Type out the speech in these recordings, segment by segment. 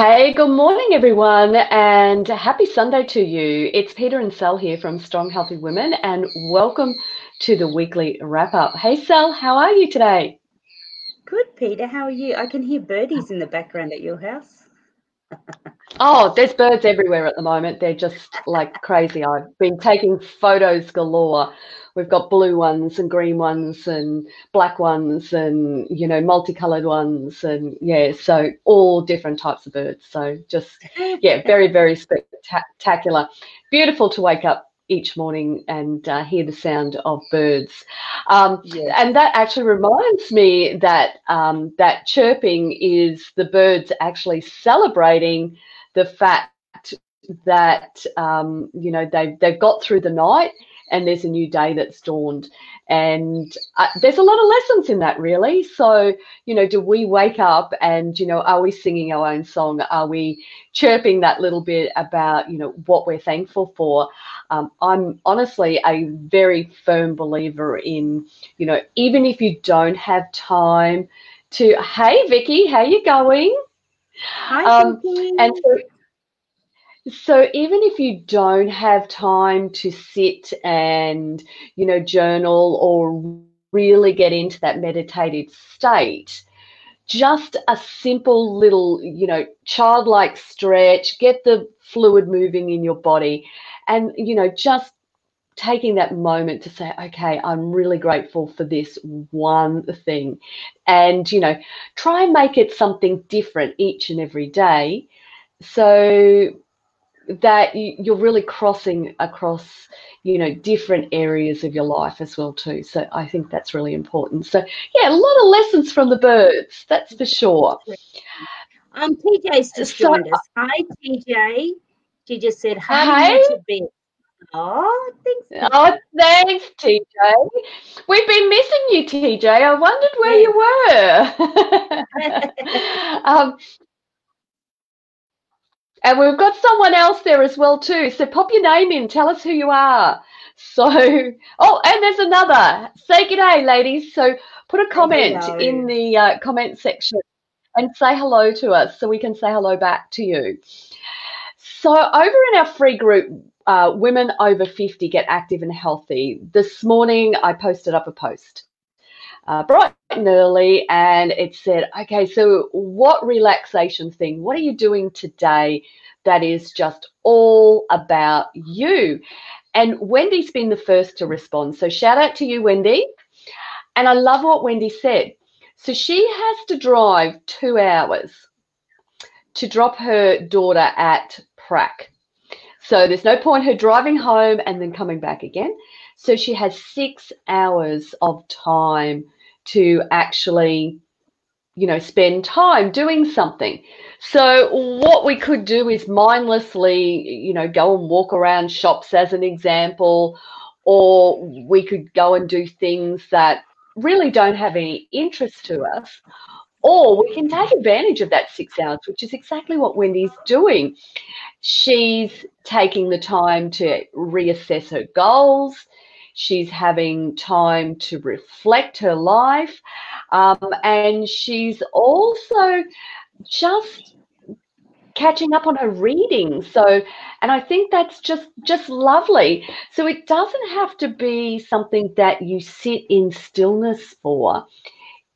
Hey, good morning, everyone, and happy Sunday to you. It's Peta and Sal here from Strong Healthy Women, and welcome to the weekly wrap up. Hey, Sal, how are you today? Good, Peter. How are you? I can hear birdies in the background at your house. Oh, there's birds everywhere at the moment. They're just like crazy. I've been taking photos galore. We've got blue ones and green ones and black ones and, multicolored ones. And yeah, so all different types of birds. So just, yeah, very, very spectacular. Beautiful to wake up each morning and hear the sound of birds. Yes. And that actually reminds me that that chirping is the birds actually celebrating the fact that they've got through the night and there's a new day that's dawned, and there's a lot of lessons in that, really. So do we wake up and are we singing our own song? Are we chirping that little bit about what we're thankful for? I'm honestly a very firm believer in even if you don't have time to, hey Vicky, how you going? Hi, um, Vicky. and so even if you don't have time to sit and, journal or really get into that meditative state, just a simple little, childlike stretch, get the fluid moving in your body, and, just taking that moment to say, okay, I'm really grateful for this one thing. And, try and make it something different each and every day. So that you're really crossing across different areas of your life as well too. So I think that's really important. So yeah, a lot of lessons from the birds, that's for sure. TJ's just So joined us. Hi, TJ. She just said, "Harding hey, you to bed." Oh, thanks, oh TJ. thanks TJ, we've been missing you TJ, I wondered where Yes. you were. And we've got someone else there as well too. So pop your name in. Tell us who you are. So, oh, and there's another. Say g'day, ladies. So put a comment in Hello. the comment section and say hello to us so we can say hello back to you. So over in our free group, Women Over 50 Get Active and Healthy, this morning I posted up a post. Bright and early, and it said, okay, so what relaxation thing, what are you doing today that is just all about you? And Wendy's been the first to respond. So shout out to you, Wendy. And I love what Wendy said. So she has to drive 2 hours to drop her daughter at prac. So there's no point her driving home and then coming back again. So she has 6 hours of time to actually, spend time doing something. So what we could do is mindlessly, go and walk around shops as an example, or we could go and do things that really don't have any interest to us, or we can take advantage of that 6 hours, which is exactly what Wendy's doing. She's taking the time to reassess her goals. She's having time to reflect her life. And she's also just catching up on her reading. So, and I think that's just lovely. So it doesn't have to be something that you sit in stillness for.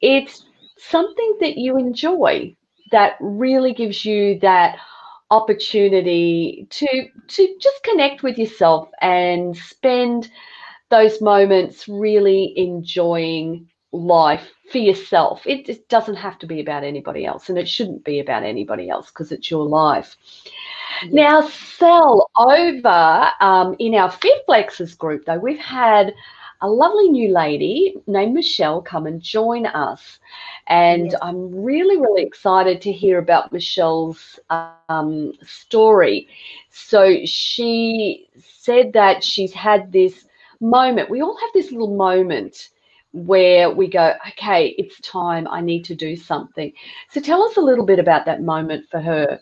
It's something that you enjoy that really gives you that opportunity to just connect with yourself and spend those moments really enjoying life for yourself. It doesn't have to be about anybody else, and it shouldn't be about anybody else because it's your life. Yes. Now, Sal, over in our Fit Flexes group, though, we've had a lovely new lady named Michelle come and join us. And Yes. I'm really, really excited to hear about Michelle's story. So she said that she's had this moment. We all have this little moment where we go, okay, it's time, I need to do something. So tell us a little bit about that moment for her.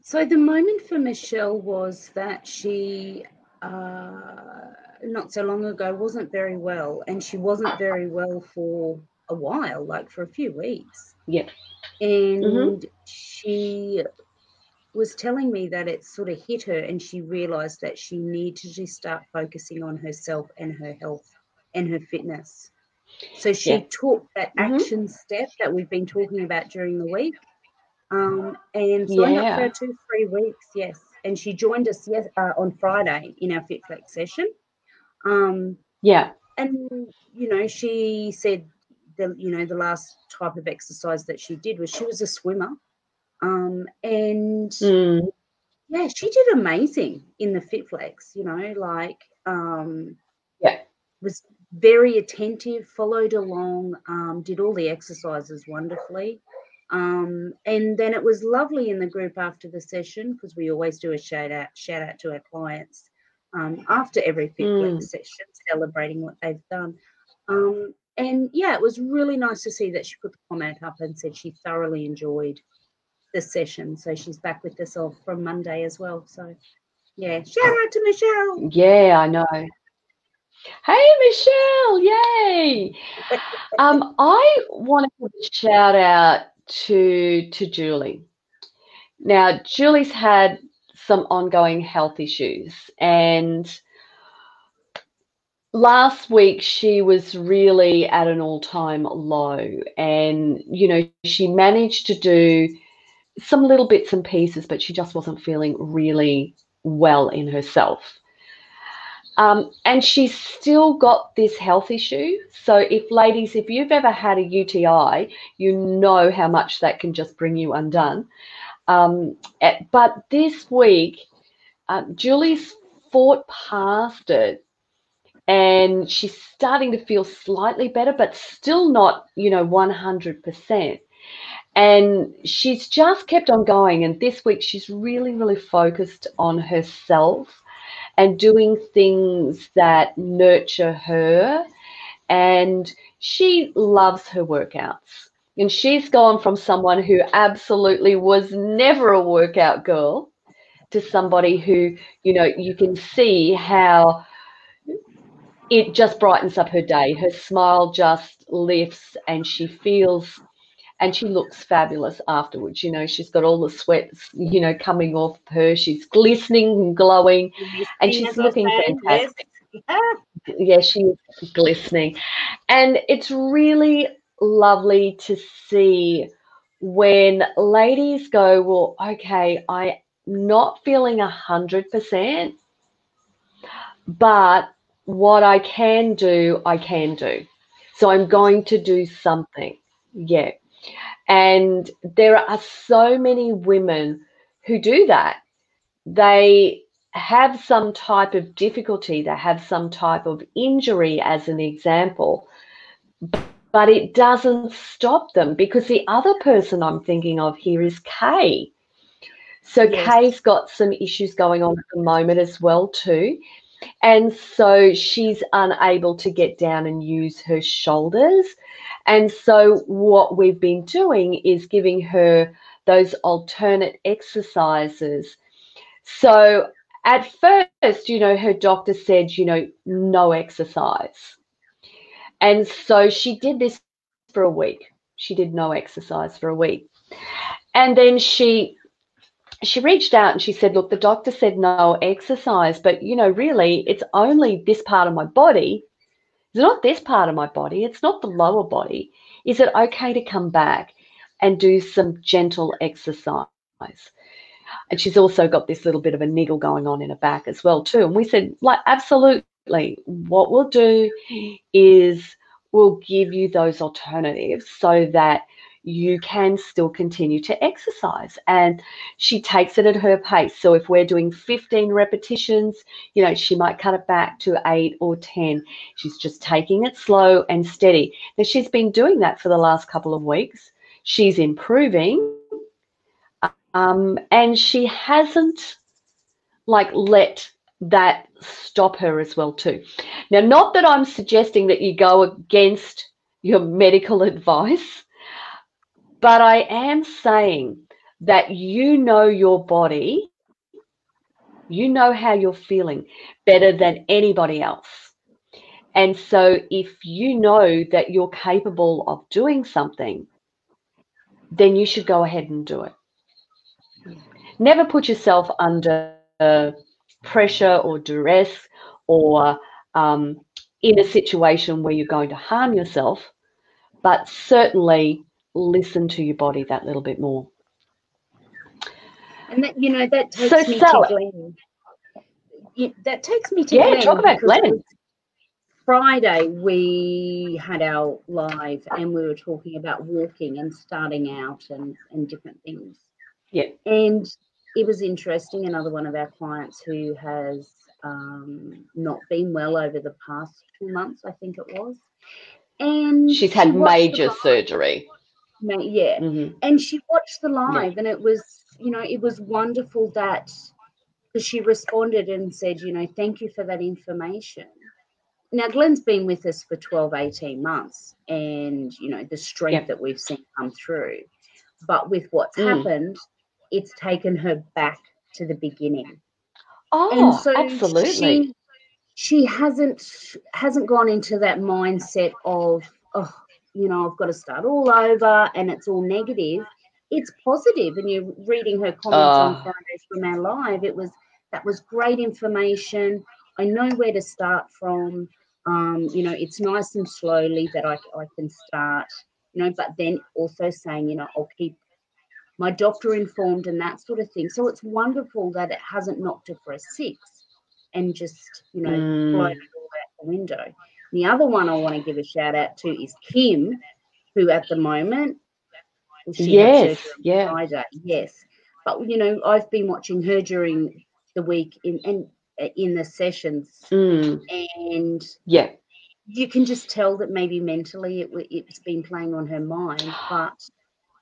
So the moment for Michelle was that she, not so long ago, wasn't very well, and she wasn't very well for a while, like for a few weeks. Yeah. Mm-hmm. And she was telling me that it sort of hit her, and she realized that she needed to start focusing on herself and her health and her fitness. So Yeah. she took that Hmm. action step that we've been talking about during the week, and signed up for our Yeah. 2 free weeks. Yes, and she joined us on Friday in our Fit Flex session. Um, Yeah. and she said the last type of exercise that she did was, she was a swimmer, and Mm. yeah, she did amazing in the Fit Flex. Yeah. Was very attentive, followed along, did all the exercises wonderfully. And then it was lovely in the group after the session, because we always do a shout out to our clients after every Fit Mm. Flex session, celebrating what they've done. And yeah, it was really nice to see that she put the comment up and said she thoroughly enjoyed the session. So she's back with us all from Monday as well. So yeah, shout out to Michelle. Yeah, I know. Hey, Michelle, yay! I want to give a shout out to Julie. Now, Julie's had some ongoing health issues, and last week she was really at an all-time low, and she managed to do some little bits and pieces, but she just wasn't feeling really well in herself. And she's still got this health issue. So ladies, if you've ever had a UTI, you know how much that can just bring you undone. But this week, Julie's fought past it, and she's starting to feel slightly better, but still not, 100%. And she's just kept on going. And this week, she's really, really focused on herself and doing things that nurture her. And she loves her workouts. And she's gone from someone who absolutely was never a workout girl to somebody who, you can see how it just brightens up her day. Her smile just lifts, and she feels and she looks fabulous afterwards. She's got all the sweats, coming off her. She's glistening and glowing, and Listening, she's as I looking say, yes. fantastic. Yeah, she's glistening. And it's really lovely to see when ladies go, well, okay, I'm not feeling 100%, but what I can do, I can do. So I'm Yes. going to do something. Yeah. And there are so many women who do that. They have some type of difficulty, they have some type of injury, as an example, but it doesn't stop them, because the other person I'm thinking of here is Kay. So Yes. Kay's got some issues going on at the moment as well too. And so she's unable to get down and use her shoulders. And so what we've been doing is giving her those alternate exercises. So at first, her doctor said, no exercise. And so she did this for a week. She did no exercise for a week. And then she reached out and she said, look, the doctor said no exercise, but really it's only this part of my body. It's not this part of my body. It's not the lower body. Is it okay to come back and do some gentle exercise? And she's also got this little bit of a niggle going on in her back as well too. And we said, like, absolutely. What we'll do is we'll give you those alternatives so that you can still continue to exercise. And she takes it at her pace. So if we're doing 15 repetitions, she might cut it back to 8 or 10. She's just taking it slow and steady. Now, she's been doing that for the last couple of weeks. She's improving, and she hasn't let that stop her as well too. Now, not that I'm suggesting that you go against your medical advice, but I am saying that your body, how you're feeling better than anybody else. And so if you know that you're capable of doing something, then you should go ahead and do it. Yeah. Never put yourself under pressure or duress or in a situation where you're going to harm yourself, but certainly listen to your body that little bit more. And that, you know, that So, takes me to Sal, Glenn. That takes me to yeah, Glenn talk about because it Glenn. was Friday we had our live and we were talking about walking and starting out and different things. Yeah. And it was interesting. Another one of our clients who has not been well over the past 2 months, I think it was. And She's she had watched the major live. surgery. Yeah. Mm-hmm. And she watched the Yeah. live and it was, you know, it was wonderful that because she responded and said, you know, thank you for that information. Now, Glenn's been with us for 12, 18 months and, you know, the strength that we've seen come through. But with what's happened, it's taken her back to the beginning. And Oh, so absolutely. she hasn't gone into that mindset of, oh, you know, I've got to start all over and it's all negative. It's positive. And you're reading her comments on Friday from our live. That was great information. I know where to start from. You know, it's nice and slowly that I can start, you know, but then also saying, you know, I'll keep my doctor informed and that sort of thing. So it's wonderful that it hasn't knocked her for a 6 and just, you know, blown it all out the window. The other one I want to give a shout out to is Kim, who at the moment, well, she had surgery on Friday, yes. But, you know, I've been watching her during the week in the sessions, and you can just tell that maybe mentally it's been playing on her mind, but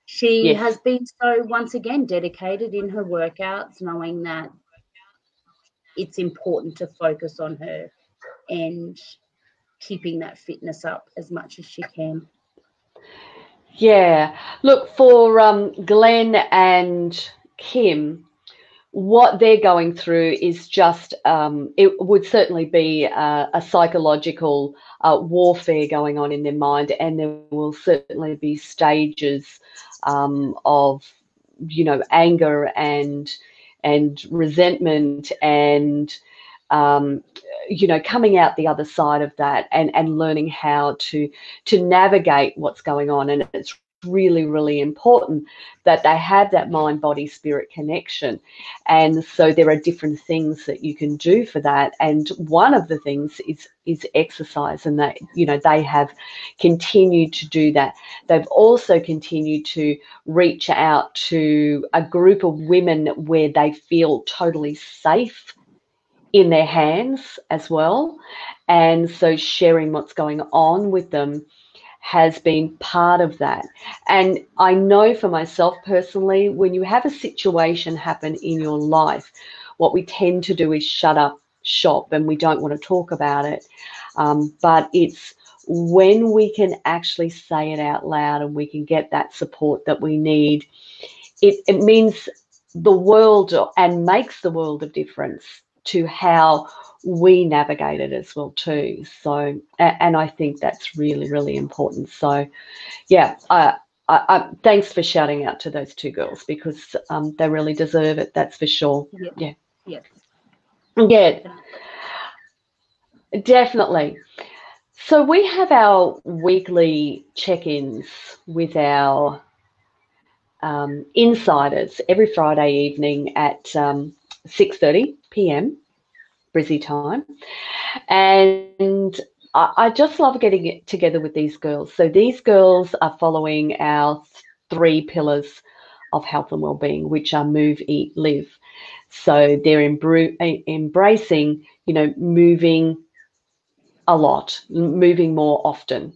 she has been so, once again, dedicated in her workouts, knowing that it's important to focus on her and keeping that fitness up as much as she can. Yeah. Look, for Glenn and Kim, what they're going through is just, it would certainly be a psychological warfare going on in their mind, and there will certainly be stages of, you know, anger and resentment and, you know, coming out the other side of that and learning how to navigate what's going on. And it's really, really important that they have that mind, body, spirit connection. And so there are different things that you can do for that. And one of the things is exercise, and that, you know, they have continued to do that. They've also continued to reach out to a group of women where they feel totally safe in their hands as well. And so sharing what's going on with them has been part of that. And I know for myself personally, when you have a situation happen in your life, what we tend to do is shut up shop and we don't want to talk about it. But it's when we can actually say it out loud and we can get that support that we need, it means the world and makes the world of difference to how we navigate it as well too. So, and I think that's really, really important. So, yeah, thanks for shouting out to those two girls, because they really deserve it. That's for sure. Yeah. Yes. Yeah. Definitely. So we have our weekly check-ins with our insiders every Friday evening at 6:30 p.m. Brizzy time, and I just love getting it together with these girls. So these girls are following our 3 pillars of health and well-being, which are move, eat, live. So they're embracing, you know, moving a lot, moving more often.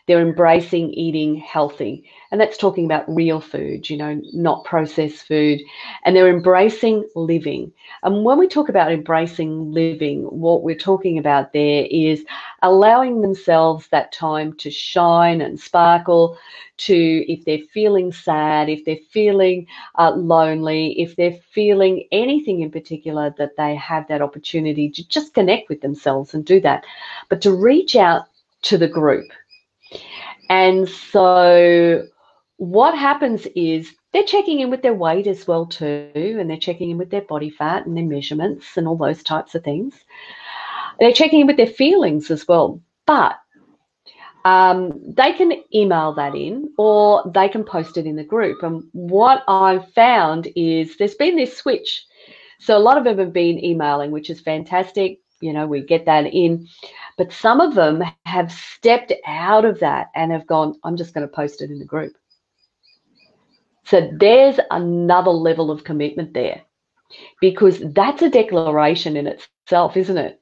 They're embracing eating healthy, and that's talking about real food, you know, not processed food. And they're embracing living. And when we talk about embracing living, what we're talking about there is allowing themselves that time to shine and sparkle, to, if they're feeling sad, if they're feeling lonely, if they're feeling anything in particular, that they have that opportunity to just connect with themselves and do that, but to reach out to the group. And so what happens is they're checking in with their weight as well too, and they're checking in with their body fat and their measurements and all those types of things. They're checking in with their feelings as well. But they can email that in, or they can post it in the group. And what I've found is there's been this switch. So a lot of them have been emailing, which is fantastic. You know, we get that in. But some of them have stepped out of that and have gone, I'm just going to post it in the group. So there's another level of commitment there, because that's a declaration in itself, isn't it?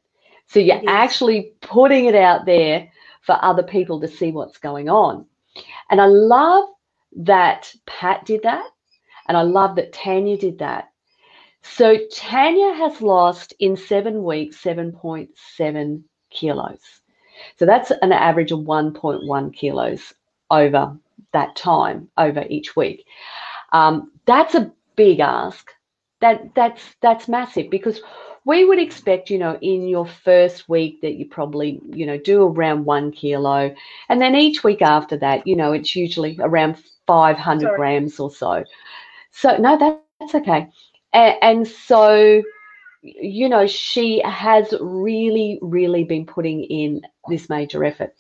So you're actually putting it out there for other people to see what's going on. And I love that Pat did that. And I love that Tanya did that. So Tanya has lost in 7 weeks 7.7 kilos. So that's an average of 1.1 kilos over that time, over each week. That's a big ask. That's massive, because we would expect, you know, in your first week that you probably, you know, do around 1 kilo. And then each week after that, you know, it's usually around 500 grams or so. So, no, that's okay. And so, you know, she has really, really been putting in this major effort.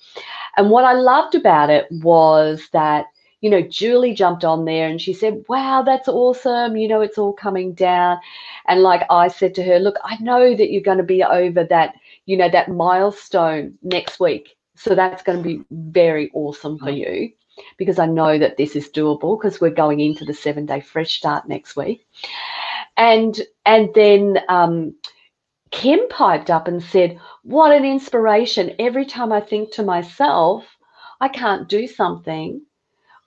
And what I loved about it was that, you know, Julie jumped on there and she said, wow, that's awesome. You know, it's all coming down. And like I said to her, look, I know that you're going to be over that, you know, that milestone next week. So that's going to be very awesome for you, because I know that this is doable, because we're going into the 7-day fresh start next week. And then Kim piped up and said, what an inspiration. Every time I think to myself, I can't do something,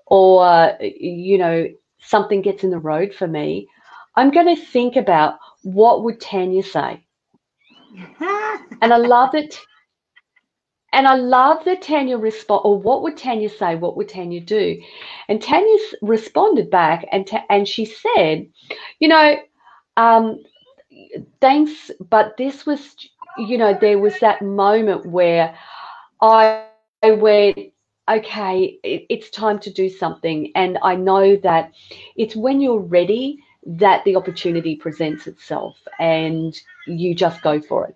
or, you know, something gets in the road for me, I'm going to think about, what would Tanya say? And I love it. And I love that Tanya respond, or what would Tanya say? What would Tanya do? And Tanya responded back, and she said, you know, thanks, but this was, you know, there was that moment where I went, okay, it's time to do something. And I know that it's when you're ready that the opportunity presents itself, and you just go for it.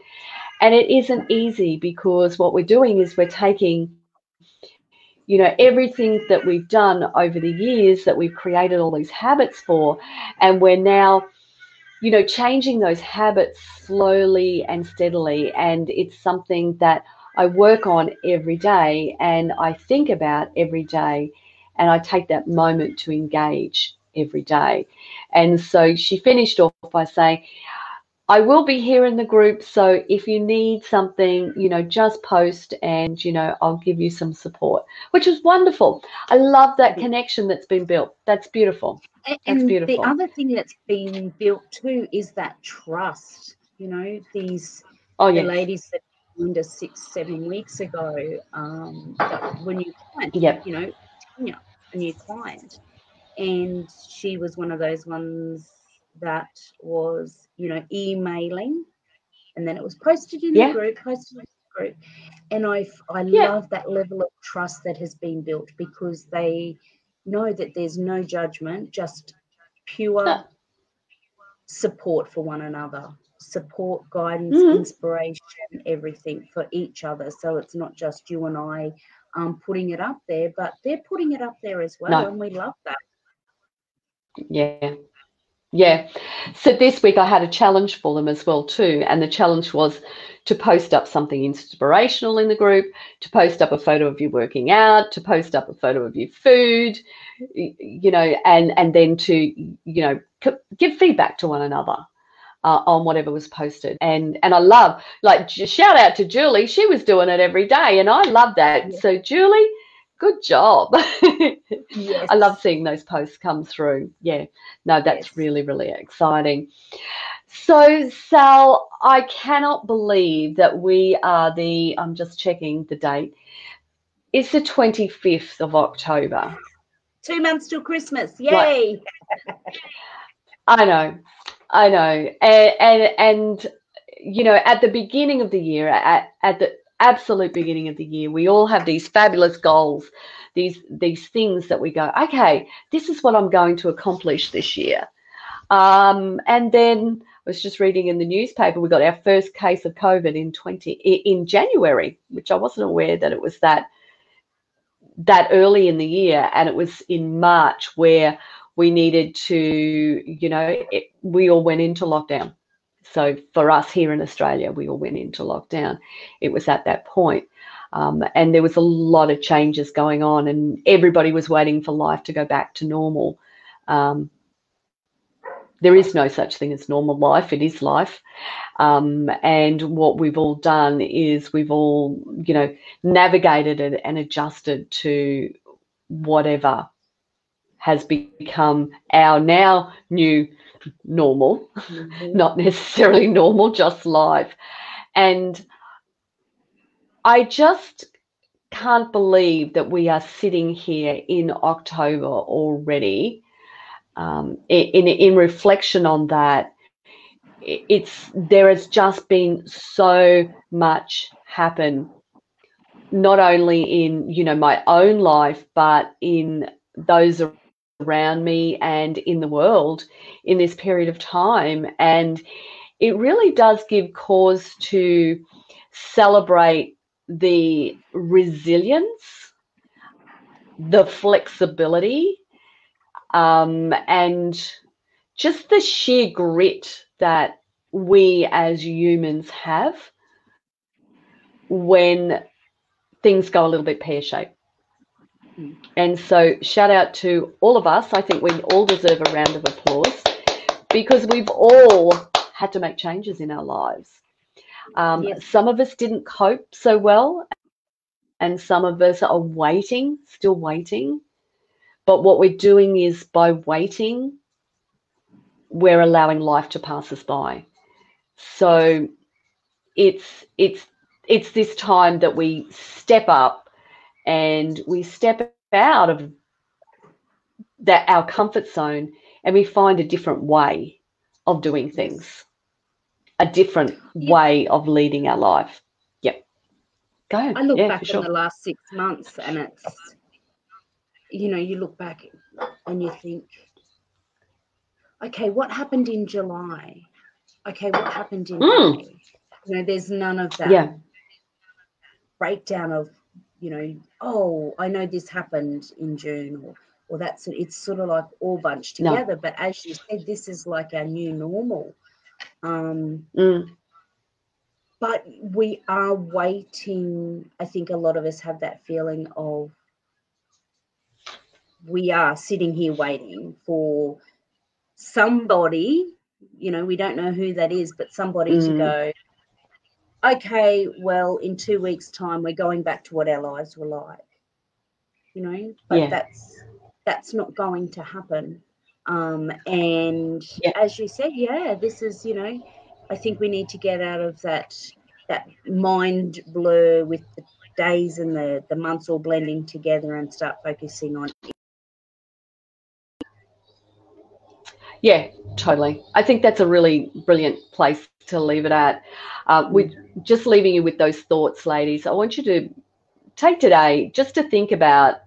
And it isn't easy, because what we're doing is we're taking, you know, everything that we've done over the years, that we've created all these habits for, and we're now, you know, changing those habits slowly and steadily. And it's something that I work on every day, and I think about every day, and I take that moment to engage every day. And so she finished off by saying, I will be here in the group, so if you need something, you know, just post, and, you know, I'll give you some support, which is wonderful. I love that connection that's been built. That's beautiful. That's beautiful. The other thing that's been built too is that trust. You know, the ladies that joined us 6-7 weeks ago, that were new clients, you know, Tanya, a new client, and she was one of those ones that was, you know, emailing, and then it was posted in the group, and I love that level of trust that has been built, because they know that there's no judgment, just pure support for one another, support, guidance, inspiration, everything for each other. So it's not just you and I putting it up there, but they're putting it up there as well, and we love that. Yeah. So this week I had a challenge for them as well too, and the challenge was to post up something inspirational in the group, to post up a photo of you working out, to post up a photo of your food, you know, and then to, you know, give feedback to one another on whatever was posted. And I love, like, shout out to Julie. She was doing it every day, and I love that. So Julie, good job. I love seeing those posts come through. Yeah, no, that's really, really exciting. So, Sal, I cannot believe that we are I'm just checking the date. It's the 25th of October. 2 months till Christmas. Yay! I know. And you know, at the beginning of the year, at the absolute beginning of the year, we all have these fabulous goals, these things that we go, okay, this is what I'm going to accomplish this year. And then I was just reading in the newspaper, we got our first case of COVID in January, which I wasn't aware that it was that early in the year, and it was in March where we needed to, we all went into lockdown. So for us here in Australia, we all went into lockdown. It was at that point. And there was a lot of changes going on, and everybody was waiting for life to go back to normal. There is no such thing as normal life. It is life. And what we've all done is we've all, navigated it and adjusted to whatever has become our now new normal, not necessarily normal, just life. And I just can't believe that we are sitting here in October already. In reflection on that, there has just been so much happen, not only in my own life, but in those around me and in the world in this period of time. And it really does give cause to celebrate the resilience, the flexibility, and just the sheer grit that we as humans have when things go a little bit pear-shaped. And so shout out to all of us. I think we all deserve a round of applause because we've all had to make changes in our lives. Yes. Some of us didn't cope so well, and some of us are still waiting. But what we're doing is, by waiting, we're allowing life to pass us by. So it's this time that we step up and we step out of our comfort zone, and we find a different way of doing things, a different way of leading our life. Yep. Go. I look back in the last 6 months, and it's, you look back and you think, okay, what happened in July? Okay, what happened in May? There's none of that breakdown of, oh, I know this happened in June, or that's, it's sort of like all bunched together. No. But as you said, this is like our new normal. But we are waiting. I think a lot of us have that feeling of, we are sitting here waiting for somebody, we don't know who that is, but somebody to go, okay, well, in 2 weeks' time, we're going back to what our lives were like, but that's not going to happen. And as you said, this is, I think we need to get out of that mind blur with the days and the months all blending together and start focusing on. Yeah, totally. I think that's a really brilliant place to leave it at. With just leaving you with those thoughts, ladies, I want you to take today just to think about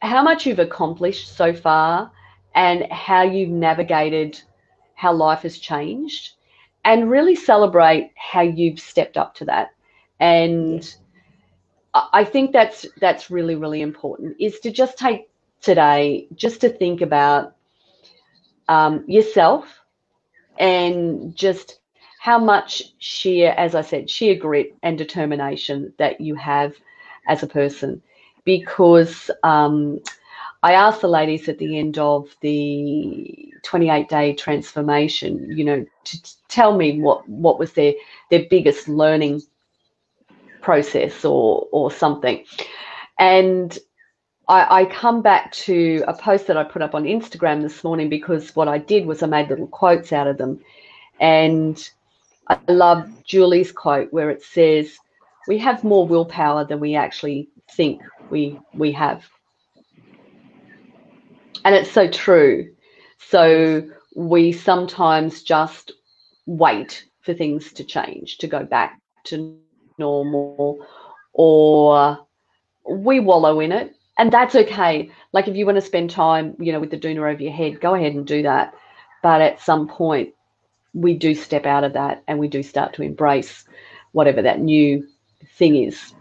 how much you've accomplished so far and how you've navigated how life has changed, and really celebrate how you've stepped up to that. And I think that's really, really important, is to just take today just to think about yourself, and just how much sheer grit and determination that you have as a person. Because I asked the ladies at the end of the 28-day transformation, to tell me what was their biggest learning process or something. And I come back to a post that I put up on Instagram this morning, because what I did was I made little quotes out of them. And I love Julie's quote where it says, we have more willpower than we actually think we have. And it's so true. So we sometimes just wait for things to change, to go back to normal, or we wallow in it, and that's okay. Like if you want to spend time, with the doona over your head, go ahead and do that. But at some point, we do step out of that and we do start to embrace whatever that new thing is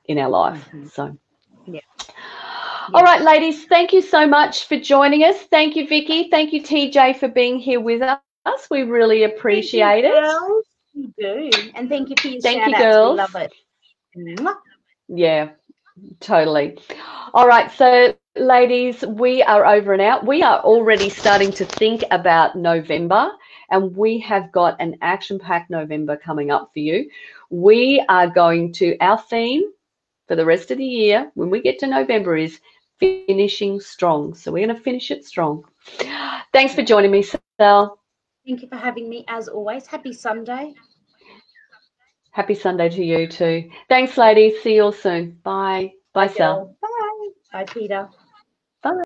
in our life. So, yeah. All right, ladies, thank you so much for joining us. Thank you, Vicky. Thank you, TJ, for being here with us. We really appreciate it. Girls. You do. And thank you for your Thank shout you, outs. girls. We love it. Mwah. Yeah, totally. All right, so ladies, we are over and out. We are already starting to think about November, and we have got an action-packed November coming up for you. We are going to, our theme for the rest of the year, when we get to November, is finishing strong. So we're going to finish it strong. Thanks for joining me, Sal. Thank you for having me as always. Happy Sunday. Happy Sunday to you too. Thanks, ladies. See you all soon. Bye. Bye, Sal. Bye. Bye, Peter. Bye.